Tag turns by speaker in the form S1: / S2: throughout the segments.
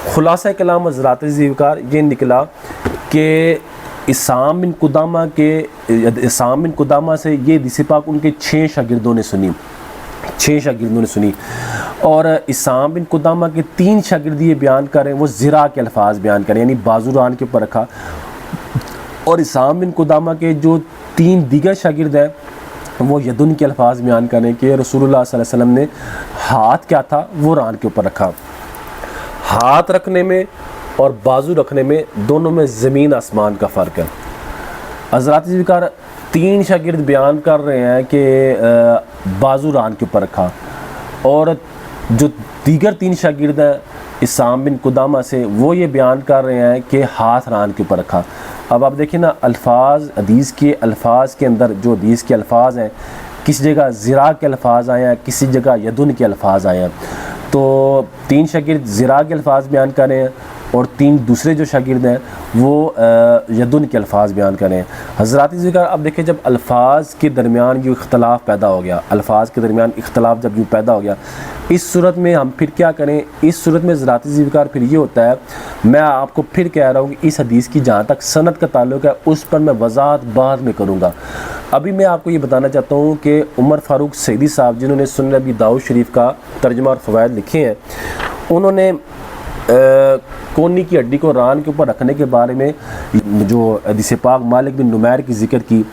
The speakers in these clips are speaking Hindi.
S1: खुलासा कलाम हज़रात ज़ीवकार ये निकला कि इसाम बिन कुदामा से ये हदीस पाक उनके 6 शागिर्दों ने सुनी और इसाम बिन कुदामा के 3 शागिर्द ये बयान करें, वो ज़िरा के अल्फाज बयान करें, यानी बाजू रान के ऊपर रखा। और इसाम बिन कुदामा के जो 3 दीगर शागिर्द हैं वो यदुन के अल्फाज बयान करें कि रसूलुल्लाह सल्लल्लाहु अलैहि वसल्लम ने हाथ क्या था वो रान के ऊपर रखा। हाथ रखने में और बाजू रखने में दोनों में ज़मीन आसमान का फ़र्क है। हज़रात ज़िक्र 3 शागिर्द बयान कर रहे हैं कि बाजू रान के ऊपर रखा और जो दीगर 3 शागिर्द हैं इसाम बिन कुदामा से वो ये बयान कर रहे हैं कि हाथ रान के ऊपर रखा। अब आप देखिए ना, अल्फाज हदीस के अल्फाज के अंदर जो हदीस के अल्फाज हैं, किसी जगह ज़िरा के अल्फाज आए हैं, किसी जगह यदुन के अल्फाज आए हैं। तो 3 शागिर्द ज़िरा के अल्फाज बयान कर रहे हैं और 3 दूसरे जो शागिर्द हैं वो यदुन के अल्फाज बयान कर रहे हैं। हज़रात ज़िक्र अब देखिए, जब अल्फाज के दरमियान यूँ इख्तलाफ पैदा हो गया, अल्फाज के दरमियान इख्तलाफ जब यूँ पैदा हो गया, इस सूरत में हम फिर क्या करें? इस सूरत में हज़रात ज़िक्र फिर ये होता है, मैं आपको फिर कह रहा हूँ कि इस हदीस की जहाँ तक सनद का ताल्लुक़ है उस पर मैं वज़ाहत बाद में करूँगा। अभी मैं आपको ये बताना चाहता हूँ कि उमर फ़ारूक सईदी साहब, जिन्होंने सुनन अबी दाऊद शरीफ का तर्जुमा और फ़वाइद लिखे हैं, उन्होंने कोनी की हड्डी को रान के ऊपर रखने के बारे में जो हदीस पाक मालिक बिन नुमैर की ज़िक्र की,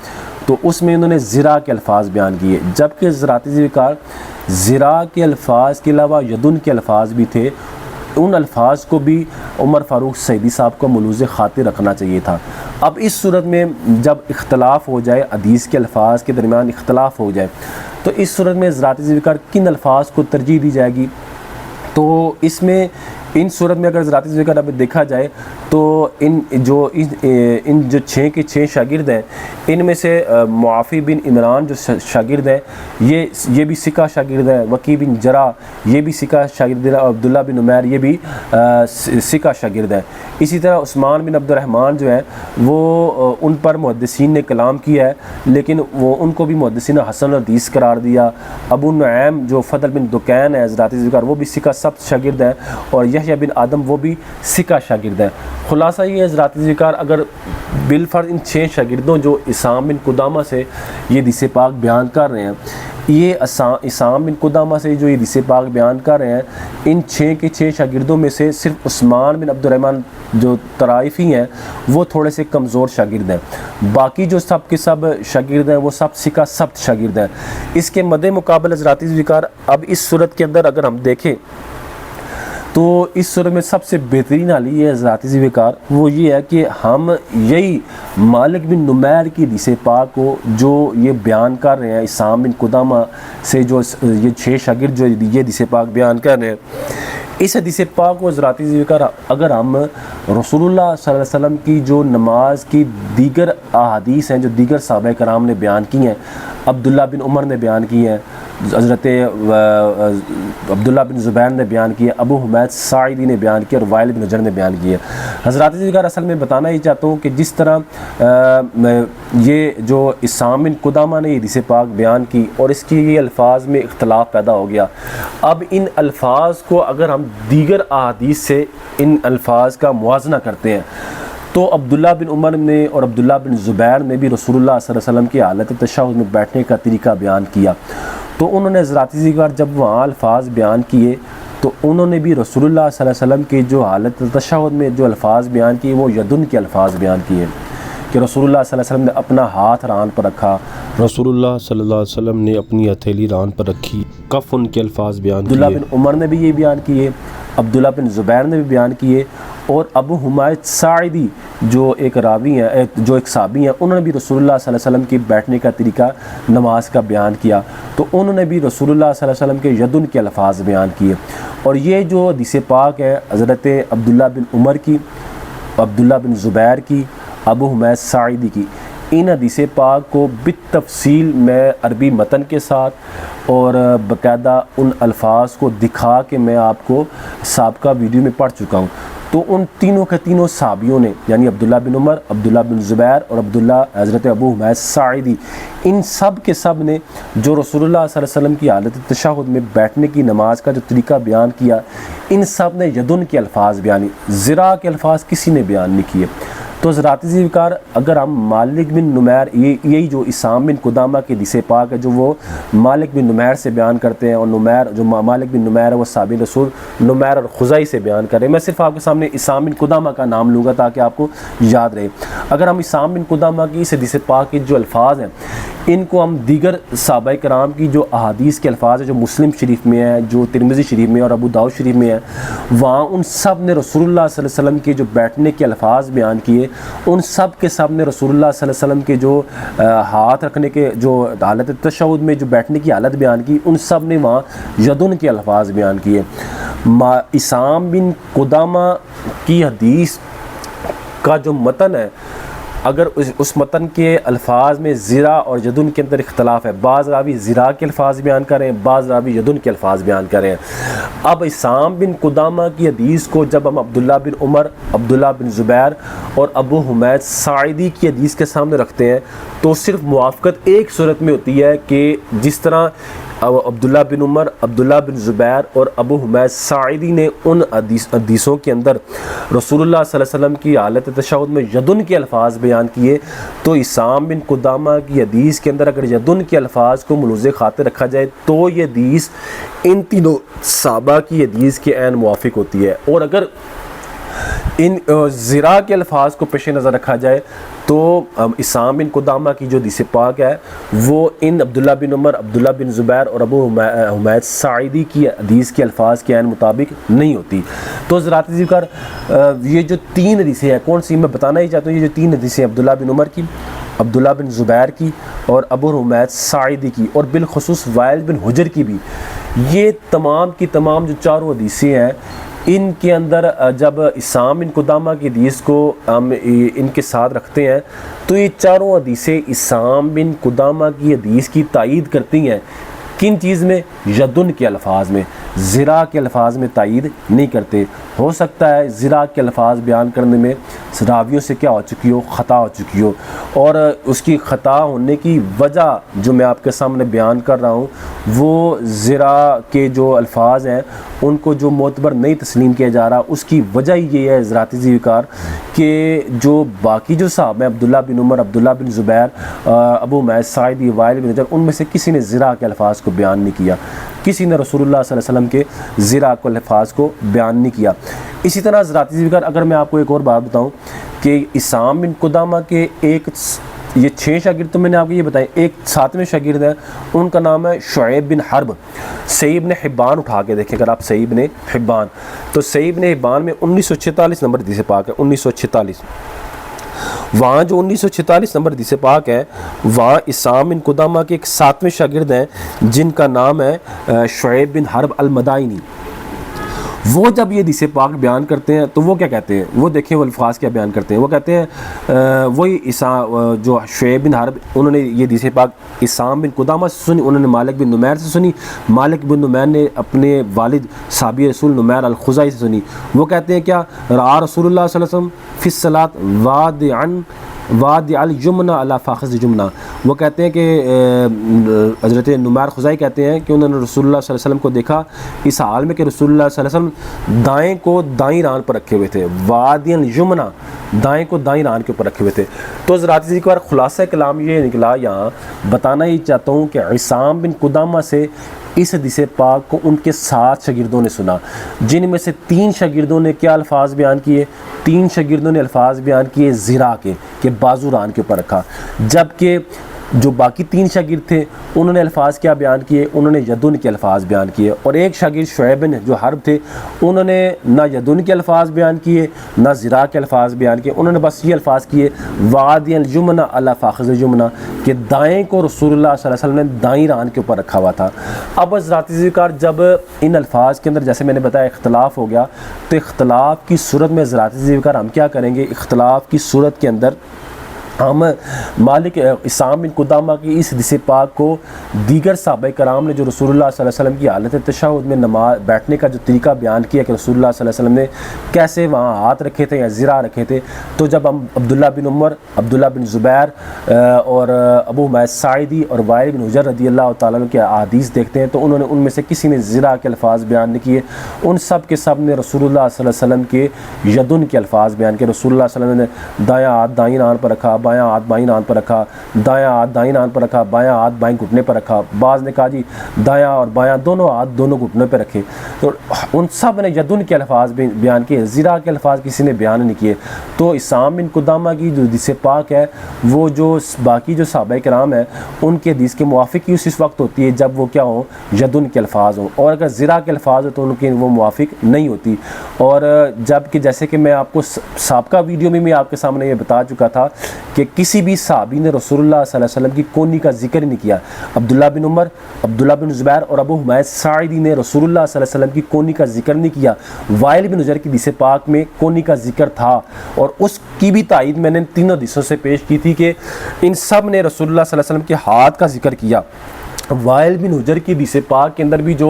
S1: तो उसमें उन्होंने ज़िरा के अल्फाज बयान किए, जबकि हज़रात ज़िक्र ज़िरा के अल्फाज के अलावा यदुन के अल्फाज भी थे। उन अल्फाज को भी उमर फ़ारूक सईदी साहब को मलूज़ खातिर रखना चाहिए था। अब इस सूरत में जब इख्तलाफ हो जाए, हदीस के अल्फाज के दरमियान इख्तलाफ हो जाए, तो इस सूरत में हज़रात ज़िक्र किन अल्फाज को तरजीह दी जाएगी? तो इसमें इन सूरत में अगर ज़रात ज़िक्र अब देखा जाए तो इन जो 6 के 6 शागिर्द हैं, इनमें से मुआफ़ी बिन इमरान जो शागिर्द है ये भी सिका शागिर्द है, वकी बिन जरा ये भी सिका शागिर्द है, और अब्दुल्ला बिन उमैर ये भी सिका शागिर्द है। इसी तरह उस्मान बिन अब्दुर्रहमान जो है वो उन पर मुहद्दिसीन ने कलाम किया है, लेकिन वो उनको भी मुहद्दिसीन हसन हदीस करार दिया। अबू नुऐम जो फदल बिन दुकैन है ज़रात ज़िक्र, वो भी सिका सब्त शागिर्द है, और यहया बिन आदम वो भी सिका शागिर्द है। खुलासा ये है ज़रात ज़िक्र, अगर बिलफर्ज इन 6 शागिर्दों जो इसाम बिन कुदामा से ये हदीस पाक बयान कर रहे हैं, ये इसाम बिन कुदामा से जो ये हदीस पाक बयान कर रहे हैं, इन 6 के 6 शागिर्दों में से सिर्फ उस्मान बिन अब्दुर्रहमान जो तराइफ़ी हैं वो थोड़े से कमज़ोर शागिर्द हैं। बाकी जो सब के सब शागिर्द हैं वो सब सिका सब्त शागिर्द हैं। इसके मद्दे मुकाबले ज़रात ज़िक्र अब इस सूरत के अंदर अगर हम देखें तो इस सूरत में सबसे बेहतरीन हाल ये है ज़ाती ज़िक्र, वो ये है कि हम यही मालिक बिन नुमैर की हदीस पाक को जो ये बयान कर रहे हैं, इसाम बिन कुदामा से जो ये 6 शागिर्द जो ये हदीस पाक बयान कर रहे हैं, इस हदीस पाक को ज़राती ज़िक्र अगर हम रसूलुल्लाह सल्लल्लाहु अलैहि वसल्लम की जो नमाज की दीगर अहादीस हैं, जो दीगर सहाबा कराम ने बयान की हैं, अब्दुल्ला बिन उमर ने बयान की हैं, हज़रत अब्दुल्ला बिन ज़ुबैर ने बयान किए, अबू हुमैद साइदी ने बयान किया और वाइल बिन हजर ने बयान किए। हज़रात ज़िक्र असल में बताना ही चाहता हूँ कि जिस तरह ये जो इसाम बिन कुदामा ने हदीस पाक बयान की और इसकी ये अल्फाज में इख्तलाफ पैदा हो गया, अब इन अल्फाज को अगर हम दीगर अहादीस से इन अल्फाज का मुवाज़ना करते हैं तो अब्दुल्ला बिन उमर ने और अब्दुल्ला बिन ज़ुबैर ने भी रसूलुल्लाह सल्लल्लाहु अलैहि वसल्लम की हालत तशहुद में बैठने का तरीका बयान किया। तो उन्होंने ज़राती ज़िक्र जब वहाँ अल्फाज बयान किए तो उन्होंने भी रसूलुल्लाह सल्लल्लाहु अलैहि वसल्लम की जो हालत तशहुद में जो अल्फाज बयान किए वो यदुन के अल्फाज बयान किए कि रसूलुल्लाह सल्लल्लाहु अलैहि वसल्लम ने अपना हाथ रान पर रखा,
S2: रसूलुल्लाह सल्लल्लाहु अलैहि वसल्लम ने अपनी हथेली रान पर रखी, कफ उनके अल्फाज बयान किए।
S1: अब्दुल्ला बिन उमर ने भी ये बयान किए, अब्दुल्ला बिन ज़ुबैर ने भी बयान किए, और अबू हुमैद साइदी जो एक रावी हैं, जो एक साहबी हैं, उन्होंने भी रसूलुल्लाह सल्लल्लाहु अलैहि वसल्लम की बैठने का तरीका नमाज का बयान किया। तो उन्होंने भी रसूलुल्लाह सल्लल्लाहु अलैहि वसल्लम के यदुन के अल्फाज बयान किए। और ये जो हदीस पाक है हज़रत अब्दुल्ला बिन उमर की, अब्दुल्ला बिन ज़ुबैर की, अबू हुमैद साइदी की, इन हदीस पाक को बितफ़सील मैं अरबी मतन के साथ और बाकायदा उन अल्फाज को दिखा के मैं आपको साबका वीडियो में पढ़ चुका हूँ। तो उन तीनों के तीनों साहबियों ने, यानी अब्दुल्ला बिन उमर, अब्दुल्ला बिन ज़ुबैर और अब्दुल्ला हज़रत अबू हुमैद साइदी, इन सब के सब ने जो रसूलुल्लाह सल्लल्लाहु अलैहि वसल्लम की हालत तशहुद में बैठने की नमाज का जो तरीका बयान किया, इन सब ने यदुन के अल्फाज बयान, ज़िरा के अल्फाज किसी ने बयान नहीं किए। तो हज़रात ज़िक्र, अगर हम मालिक बिन नुमैर, यही जो इसाम बिन कुदामा के हदीस पाक है जो वो मालिक बिन नुमैर से बयान करते हैं, और नुमैर जो मालिक बिन नुमैर है वो साबिन रसूल नुमैर और खुज़ाई से बयान करें। मैं सिर्फ आपके सामने इसाम बिन कुदामा का नाम लूँगा ताकि आपको याद रहे। अगर हम इसाम बिन कुदामा की इस हदीस पाक के जो अल्फाज हैं, इनको हम दीगर सहाबा कराम की जो अहादीस के अल्फाज है, जो मुस्लिम शरीफ में है, जो तिरमिज़ी शरीफ में और अबू दाऊद शरीफ में है, वहाँ उन सब ने रसूलुल्लाह सल्लल्लाहु अलैहि वसल्लम के जो बैठने के अल्फाज बयान किए, उन सब के सब ने रसूलुल्लाह सल्लल्लाहु अलैहि वसल्लम के जो हाथ रखने के जो हालत तशहुद में जो बैठने की हालत बयान की, उन सब ने वहाँ यदुन के अल्फाज बयान किए। इसाम बिन कुदामा की हदीस का जो मतन है, अगर उस मतन के अल्फाज में ज़िरा और यदुन के अंदर इख्तलाफ है, बाज़ रावी ज़िरा के अल्फाज बयान करें, बाज़ रावी यदुन के अल्फाज बयान करें। अब इसाम बिन कुदामा की हदीस को जब हम अब्दुल्ला बिन उमर, अब्दुल्ला बिन ज़ुबैर और अबू हुमैद साइदी की हदीस के सामने रखते हैं, तो सिर्फ मुआफ़क़त एक सूरत में होती है कि जिस तरह अब्दुल्ला बिन उमर, अब्दुल्ला बिन ज़ुबैर और अबू हुमैद साइदी ने उन हदीसों के अंदर रसूलुल्लाह सल्लल्लाहु अलैहि वसल्लम की हालत तशहुद में यदुन के अल्फाज बयान किए, तो इसाम बिन कुदामा की हदीस के अंदर अगर यदुन के अल्फाज को मुलूज़े खातिर रखा जाए तो ये हदीस इन तीनों साहबा की हदीस के ऐन मुवाफ़िक होती है। और अगर इन ज़िरा के अल्फाज को पेश नज़र रखा जाए तो इसाम बिन कुदामा की जो हदीस पाक है वो इन अब्दुल्ला बिन उमर, अब्दुल्ला बिन ज़ुबैर और अबू हुमैद साइदी की हदीस के अल्फाज के ऐन मुताबिक नहीं होती। तो ज़रात ज़िक्र, ये जो तीन हदीसें हैं, कौन सी मैं बताना ही चाहता हूँ, ये जो तीन हदीसें अब्दुल्ला बिन उमर की, अब्दुल्ला बिन ज़ुबैर की और अबू हुमैद साइदी की, और बिलखुसूस वाइल बिन हुजर की भी, ये तमाम की तमाम जो चारों हदीसें हैं, इनके अंदर जब इसाम बिन कुदामा की हदीस को हम इनके साथ रखते हैं तो ये चारों हदीसें इसाम बिन कुदामा की हदीस की तायीद करती हैं। किन चीज़ में? यदुन के अल्फाज में, ज़िरा के अल्फाज में तायीद नहीं करते। हो सकता है ज़िरा के अल्फाज बयान करने में रावियों से क्या हो चुकी हो, ख़ता हो चुकी हो, और उसकी ख़ता होने की वजह जो मैं आपके सामने बयान कर रहा हूँ वो ज़िरा के जो अल्फाज हैं उनको जो मोतबर नहीं तस्लीम किया जा रहा, उसकी वजह ये है ज़राती ज़िक्र कि जो बाकी जो साहब हैं, अब्दुल्ला बिन उमर, अब्दुल्ला बिन ज़ुबैर, अबू हुमैद साइदी, वाइल बिन हुजर, उनमें से किसी ने ज़िरा के अल्फाज को बयान नहीं किया, किसी ने रसूलुल्लाह सल्लल्लाहु अलैहि वसल्लम के ज़िरा के अल्फाज को बयान नहीं किया। इसी तरह ज़राती ज़िक्र, अगर मैं आपको एक और बात बताऊँ कि इसाम बिन कुदामा के ये 6 शागिर्द तो मैंने आपको ये बताए, एक 7वें शागिर्द है, उनका नाम है शुएब बिन हर्ब। सही इब्न हिब्बान उठा के देखें अगर आप, सही इब्न हिब्बान, तो सही इब्न हिब्बान में 1946 नंबर हदीस पाक है, 1946। वहाँ जो 1946 नंबर हदीस पाक है, वहाँ इसाम बिन कुदामा के एक 7वें शागिर्द हैं जिनका नाम है शुएब बिन हर्ब अल-मदाइनी। वो जब ये हदीस पाक बयान करते हैं तो वो क्या कहते हैं, वो देखें वो अल्फाज क्या बयान करते हैं। वो कहते हैं वही जो शुएब बिन हर्ब, उन्होंने ये हदीस पाक इसाम बिन कुदामा से सुनी, उन्होंने मालिक बिन नुमैर से सुनी, मालिक बिन नुमैर ने अपने वालिद साहबी रसूल नुमैर अल-खुज़ाई से सुनी। वो कहते हैं क्या, रा रसूलुल्लाह सल्लल्लाहु अलैहि वसल्लम फ़िस सलात वाद अल जुमना अला फ़ाख़िज़ जुमना। वो कहते हैं कि हज़रत नुमैर खुज़ाई कहते हैं कि उन्होंने रसूलुल्लाह सल्लल्लाहु अलैहि वसल्लम को देखा इस हाल में कि रसूलुल्लाह सल्लल्लाहु अलैहि वसल्लम दाएं को दाईं रान पर रखे हुए थे, वादियन जुमना, दाएं को दाईं रान के ऊपर रखे हुए थे। तो ज़राती ज़िक्र खुलासा कलाम ये निकला, यहाँ बताना ही चाहता हूँ कि इसाम बिन कुदामा से इस हदीस पाक को उनके 7 शागिर्दों ने सुना, जिनमें से 3 शागिर्दों ने क्या अल्फाज बयान किए, 3 शागिर्दों ने अल्फाज बयान किए ज़िरा के बाजू रान के ऊपर रखा, जबकि जो बाकी 3 शागिर्द थे उन्होंने अल्फाज क्या बयान किए, उन्होंने यदुन के अल्फाज बयान किए। और एक शागिर्द शुएब बिन जो हर्ब थे, उन्होंने ना यदुन के अल्फाज बयान किए ना ज़िरा के अल्फाज बयान किए, उन्होंने बस ये अल्फाज किए वादियल जुमना अला फ़ाख़िज़ जुमना, कि दाएँ को रसूलुल्लाह सल्लल्लाहु अलैहि वसल्लम ने दाईं रान के ऊपर रखा हुआ था। अब ज़राती ज़िक्र, जब इन अल्फाज के अंदर जैसे मैंने बताया इख्तलाफ हो गया, तो इख्तलाफ की सूरत में ज़राती ज़िक्र हम क्या करेंगे, इख्तलाफ की सूरत के अंदर हम मालिक इसाम बिन कुदामा की इस हदीस पाक को दीगर सहाबा कराम ने जो रसूलुल्लाह सल्लल्लाहु अलैहि वसल्लम की हालत तशहुद में नमाज बैठने का जो तरीका बयान किया कि रसूलुल्लाह सल्लल्लाहु अलैहि वसल्लम ने कैसे वहाँ हाथ रखे थे या ज़िरा रखे थे, तो जब हम अब्दुल्ला बिन उमर, अब्दुल्ला बिन ज़ुबैर और अबू हुमैद साइदी और वाइल बिन हुजर रज़ियल्लाहु ताला अन्हु के अहादीस देखते हैं तो उन्होंने उनमें से किसी ने ज़िरा के अल्फाज बयान नहीं किए, उन सब के सब ने रसूलुल्लाह सल्लल्लाहु अलैहि वसल्लम के यदुन के अल्फाज बयान किए। रसूलुल्लाह सल्लल्लाहु अलैहि वसल्लम ने दायां हाथ दाईं आन पर रखा, बायां हाथ बाईं आन पर रखा, दायां हाथ दाईं आन पर रखा, बायां हाथ बाईं घुटने पर रखा। बाज़ ने कहा जी दायां और बायां दोनों हाथ दोनों घुटने पर रखे। तो उन सब ने यदुन के अल्फाज बयान किए, ज़िरा के अल्फाज किसी ने बयान नहीं किए। तो इसाम बिन कुदामा की जो हदीस पाक है वो जो बाकी जो सहाबा कराम है उनके हदीस के मुवाफिक यूज़ इस वक्त होती है जब वो क्या हो, यदुन के अल्फाज हों, और अगर ज़िरा के अल्फाज हो तो उनके वो मुवाफिक नहीं होती। और जबकि जैसे कि मैं आपको साबका वीडियो में मैं आपके सामने ये बता चुका था कि किसी भी सहाबी ने रसूलुल्लाह सल्लल्लाहु अलैहि वसल्लम की कोनी का जिक्र नहीं किया। अब्दुल्ला बिन उमर, अब्दुल्ला बिन ज़ुबैर और अबू हुमैद साइदी ने रसूलुल्लाह सल्लल्लाहु अलैहि वसल्लम की कोनी का जिक्र नहीं किया। वाइल बिन हुजर की हदीस पाक में कोनी का जिक्र था और उसकी भी तायीद मैंने तीनों हदीसों से पेश की थी कि इन सब ने रसूलुल्लाह सल्लल्लाहु अलैहि वसल्लम के हाथ का जिक्र किया। वाइल बिन हुजर की हदीस पाक के अंदर भी जो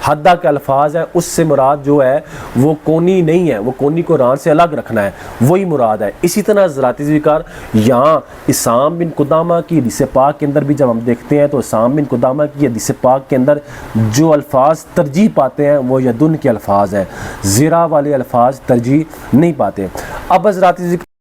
S1: हद्दा के अल्फाज है उससे मुराद जो है वो कोनी नहीं है, वो कोनी को रान से अलग रखना है, वही मुराद है। इसी तरह ज़राती ज़िक्र यहाँ इसाम बिन कुदामा की हदीस पाक के अंदर भी जब हम देखते हैं तो इसाम बिन कुदामा की हदीस पाक के अंदर जो अल्फाज तरजीह पाते हैं वो यदुन के अल्फाज हैं, ज़िरा वाले अल्फाज तरजीह नहीं पाते। अब ज़राती ज़िक्र